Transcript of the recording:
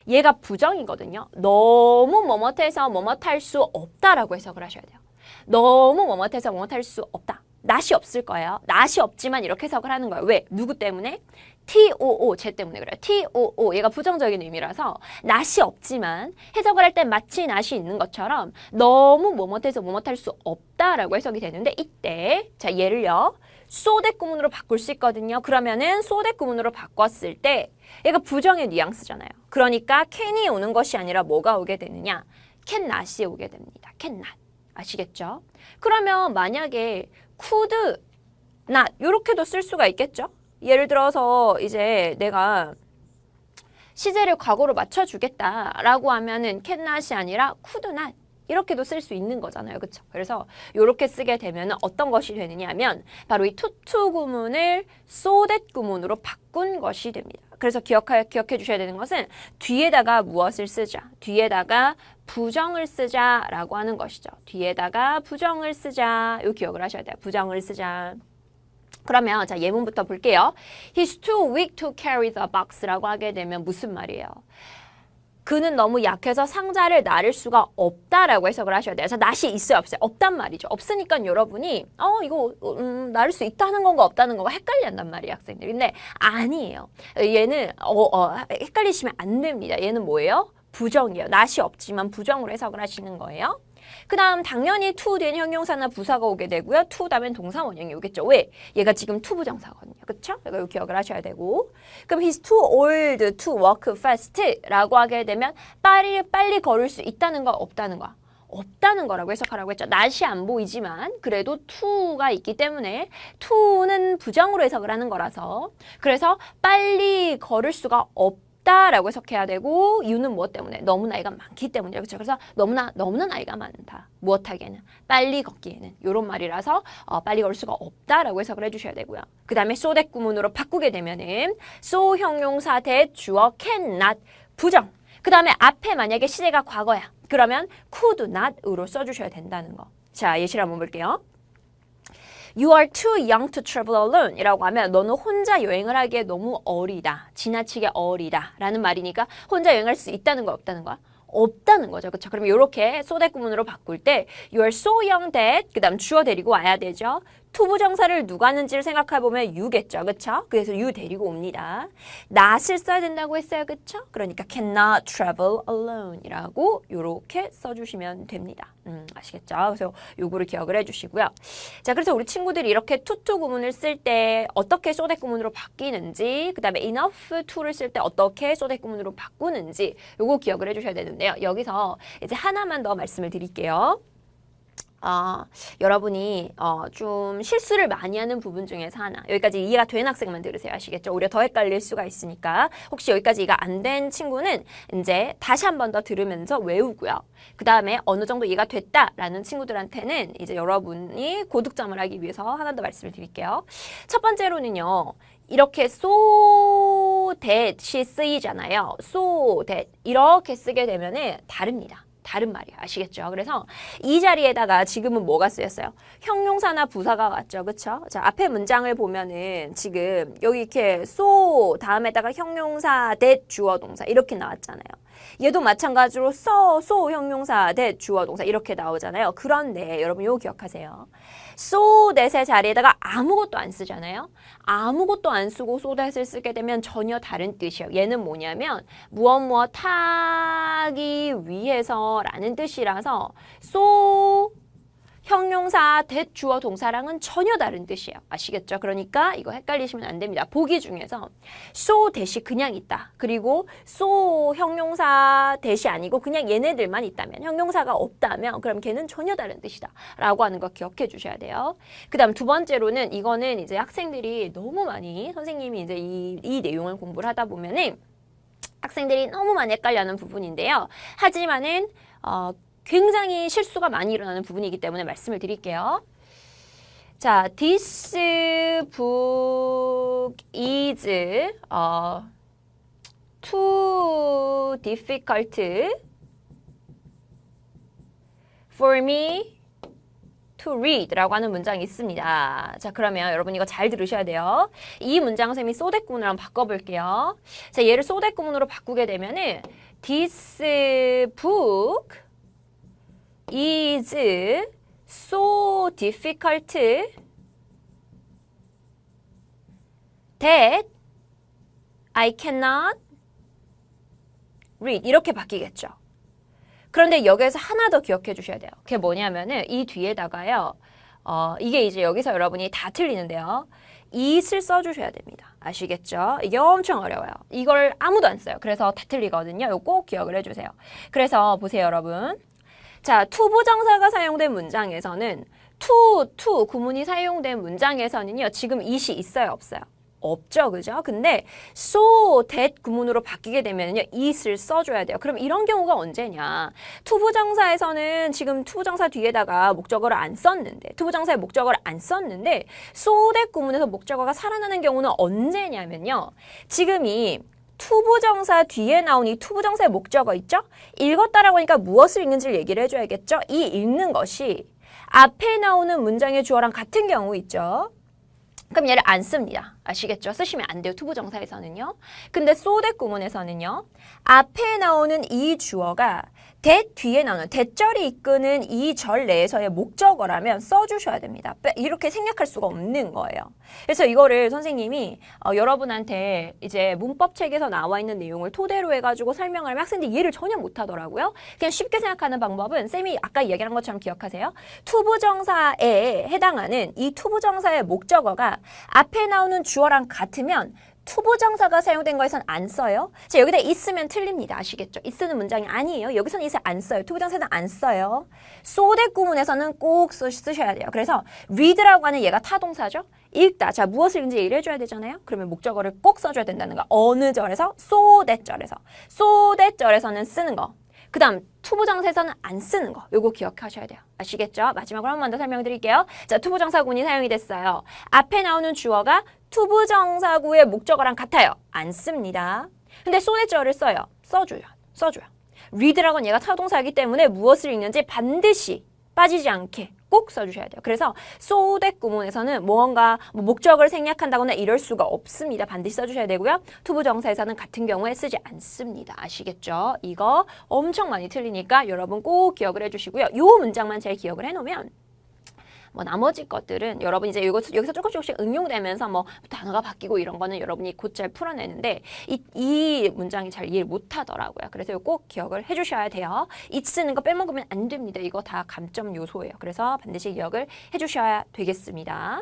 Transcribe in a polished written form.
얘가 부정이거든요. 너무 뭐뭇해서 뭐뭇할 수 없다라고 해석을 하셔야 돼요. 너무 뭐뭇해서 뭐뭇할 수 없다. 낫이 없을 거예요. 낫이 없지만 이렇게 해석을 하는 거예요. 왜? 누구 때문에? TOO, 쟤 때문에 그래요. TOO, 얘가 부정적인 의미라서 낫이 없지만 해석을 할 때 마치 낫이 있는 것처럼 너무 뭐뭇해서 뭐뭇할 수 없다라고 해석이 되는데 이때 자 얘를요. so that 구문으로 바꿀 수 있거든요. 그러면은 so that 구문으로 바꿨을 때 얘가 부정의 뉘앙스잖아요. 그러니까 can이 오는 것이 아니라 뭐가 오게 되느냐? can not이 오게 됩니다. can not. 아시겠죠? 그러면 만약에 could not 이렇게도 쓸 수가 있겠죠? 예를 들어서 이제 내가 시제를 과거로 맞춰주겠다라고 하면은 can not이 아니라 could not 이렇게도 쓸 수 있는 거잖아요. 그렇죠? 그래서 이렇게 쓰게 되면 어떤 것이 되느냐 하면 바로 이 to 구문을 so that 구문으로 바꾼 것이 됩니다. 그래서 기억해 주셔야 되는 것은 뒤에다가 무엇을 쓰자. 뒤에다가 부정을 쓰자라고 하는 것이죠. 뒤에다가 부정을 쓰자. 이 기억을 하셔야 돼요. 부정을 쓰자. 그러면 자 예문부터 볼게요. He's too weak to carry the box라고 하게 되면 무슨 말이에요? 그는 너무 약해서 상자를 나를 수가 없다라고 해석을 하셔야 돼요. 그래서 낫이 있어요, 없어요? 없단 말이죠. 없으니까 여러분이 이거 나를 수 있다는 건가 없다는 건가 헷갈린단 말이에요, 학생들이. 근데 아니에요. 얘는 헷갈리시면 안 됩니다. 얘는 뭐예요? 부정이에요. 낫이 없지만 부정으로 해석을 하시는 거예요. 그 다음 당연히 to 뒤엔 형용사나 부사가 오게 되고요. to 다음엔 동사 원형이 오겠죠. 왜? 얘가 지금 to 부정사거든요. 그쵸? 이거 기억을 하셔야 되고. 그럼 he's too old to walk fast 라고 하게 되면 빨리 걸을 수 있다는 거 없다는 거? 없다는 거라고 해석하라고 했죠. 낫이 안 보이지만 그래도 to가 있기 때문에 to는 부정으로 해석을 하는 거라서 그래서 빨리 걸을 수가 없다라고 해석해야 되고 이유는 무엇 때문에? 너무 나이가 많기 때문이죠. 그렇죠? 그래서 너무나 나이가 많다. 무엇하기에는? 빨리 걷기에는. 이런 말이라서 빨리 걸 수가 없다라고 해석을 해주셔야 되고요. 그 다음에 so that 구문으로 바꾸게 되면은 so 형용사 대 주어 can not 부정. 그 다음에 앞에 만약에 시제가 과거야. 그러면 could not으로 써주셔야 된다는 거. 자, 예시를 한번 볼게요. You are too young to travel alone 이라고 하면 너는 혼자 여행을 하기에 너무 어리다. 지나치게 어리다. 라는 말이니까 혼자 여행할 수 있다는 거 없다는 거야? 없다는 거죠. 그렇죠? 그럼 이렇게 so that 구문으로 바꿀 때 You are so young that 그 다음 주어 데리고 와야 되죠. to 부정사를 누가 하는지를 생각해보면 you겠죠. 그쵸? 그래서 you 데리고 옵니다. not을 써야 된다고 했어요. 그쵸? 그러니까 cannot travel alone 이라고 이렇게 써주시면 됩니다. 아시겠죠? 그래서 요거를 기억을 해주시고요. 자, 그래서 우리 친구들이 이렇게 to 구문을 쓸 때 어떻게 so that 구문으로 바뀌는지 그 다음에 enough to를 쓸 때 어떻게 so that 구문으로 바꾸는지 요거 기억을 해주셔야 되는데요. 여기서 이제 하나만 더 말씀을 드릴게요. 여러분이 좀 실수를 많이 하는 부분 중에서 하나 여기까지 이해가 된 학생만 들으세요. 아시겠죠? 오히려 더 헷갈릴 수가 있으니까 혹시 여기까지 이해가 안 된 친구는 이제 다시 한 번 더 들으면서 외우고요. 그 다음에 어느 정도 이해가 됐다라는 친구들한테는 이제 여러분이 고득점을 하기 위해서 하나 더 말씀을 드릴게요. 첫 번째로는요. 이렇게 so that이 쓰이잖아요. so that 이렇게 쓰게 되면은 다릅니다. 다른 말이에요. 아시겠죠? 그래서 이 자리에다가 지금은 뭐가 쓰였어요? 형용사나 부사가 왔죠. 그쵸? 자, 앞에 문장을 보면은 지금 여기 이렇게 so 다음에다가 형용사, that 주어 동사 이렇게 나왔잖아요. 얘도 마찬가지로 so 형용사, that 주어 동사 이렇게 나오잖아요. 그런데 여러분 이거 기억하세요. so that의 자리에다가 아무것도 안 쓰잖아요. 아무것도 안 쓰고 so that을 쓰게 되면 전혀 다른 뜻이에요. 얘는 뭐냐면 무엇 하기 위해서 라는 뜻이라서 so 형용사, that 주어 동사랑은 전혀 다른 뜻이에요. 아시겠죠? 그러니까 이거 헷갈리시면 안 됩니다. 보기 중에서 so that이 그냥 있다. 그리고 so 형용사 that이 아니고 그냥 얘네들만 있다면 형용사가 없다면 그럼 걔는 전혀 다른 뜻이다. 라고 하는 거 기억해 주셔야 돼요. 그 다음 두 번째로는 이거는 이제 학생들이 너무 많이 선생님이 이제 이 내용을 공부를 하다 보면은 학생들이 너무 많이 헷갈려하는 부분인데요. 하지만은 굉장히 실수가 많이 일어나는 부분이기 때문에 말씀을 드릴게요. 자, this book is too difficult for me to read 라고 하는 문장이 있습니다. 자, 그러면 여러분 이거 잘 들으셔야 돼요. 이 문장 쌤이 so that 구문으로 한번 바꿔볼게요. 자, 얘를 so that 구문으로 바꾸게 되면은 This book is so difficult that I cannot read. 이렇게 바뀌겠죠. 그런데 여기에서 하나 더 기억해 주셔야 돼요. 그게 뭐냐면은 이 뒤에다가요. 이게 이제 여기서 여러분이 다 틀리는데요. it을 써주셔야 됩니다. 아시겠죠? 이게 엄청 어려워요. 이걸 아무도 안 써요. 그래서 다 틀리거든요. 이거 꼭 기억을 해주세요. 그래서 보세요, 여러분. 자, 투부정사가 사용된 문장에서는 to 구문이 사용된 문장에서는요. 지금 it이 있어요, 없어요? 없죠, 그죠? 근데 so that 구문으로 바뀌게 되면요, it을 써줘야 돼요. 그럼 이런 경우가 언제냐? 투부정사에서는 지금 투부정사 뒤에다가 목적어를 안 썼는데, 투부정사의 목적어를 안 썼는데, so that 구문에서 목적어가 살아나는 경우는 언제냐면요, 지금 이 투부정사 뒤에 나온 이 투부정사의 목적어 있죠? 읽었다라고 하니까 무엇을 읽는지를 얘기를 해줘야겠죠? 이 읽는 것이 앞에 나오는 문장의 주어랑 같은 경우 있죠? 그럼 얘를 안 씁니다. 아시겠죠? 쓰시면 안 돼요. 투부정사에서는요. 근데 so that 구문에서는요. 앞에 나오는 이 주어가 that 뒤에 나오는 that절이 이끄는 이 절 내에서의 목적어라면 써주셔야 됩니다. 이렇게 생략할 수가 없는 거예요. 그래서 이거를 선생님이 여러분한테 이제 문법책에서 나와 있는 내용을 토대로 해가지고 설명을 하면 학생들이 이해를 전혀 못하더라고요. 그냥 쉽게 생각하는 방법은 쌤이 아까 이야기한 것처럼 기억하세요. 투부정사에 해당하는 이 투부정사의 목적어가 앞에 나오는 주어랑 같으면 투부정사가 사용된 거에선 안 써요. 자, 여기다 있으면 틀립니다. 아시겠죠? 있으는 문장이 아니에요. 여기서는 있을 안 써요. 투부정사는 안 써요. so that 구문에서는 꼭 쓰셔야 돼요. 그래서 read라고 하는 얘가 타동사죠. 읽다. 자, 무엇을 읽는지 얘기를 해줘야 되잖아요. 그러면 목적어를 꼭 써줘야 된다는 거. 어느 절에서? so that 절에서. so that 절에서는 쓰는 거. 그 다음 투부정사에서는 안 쓰는 거. 요거 기억하셔야 돼요. 아시겠죠? 마지막으로 한 번 더 설명드릴게요. 자, 투부정사구문이 사용이 됐어요. 앞에 나오는 주어가 투부정사구의 목적어랑 같아요. 안 씁니다. 근데 소대절을 써요. 써줘요. read라고는 얘가 타동사이기 때문에 무엇을 읽는지 반드시 빠지지 않게 꼭 써주셔야 돼요. 그래서 so that 구문에서는 무언가 목적을 생략한다거나 이럴 수가 없습니다. 반드시 써주셔야 되고요. 투부정사에서는 같은 경우에 쓰지 않습니다. 아시겠죠? 이거 엄청 많이 틀리니까 여러분 꼭 기억을 해주시고요. 요 문장만 잘 기억을 해놓으면 뭐 나머지 것들은 여러분 이제 여기서 조금씩 응용되면서 뭐 단어가 바뀌고 이런 거는 여러분이 곧잘 풀어내는데 이 문장이 잘 이해를 못 하더라고요. 그래서 이거 꼭 기억을 해주셔야 돼요. it 쓰는 거 빼먹으면 안 됩니다. 이거 다 감점 요소예요. 그래서 반드시 기억을 해주셔야 되겠습니다.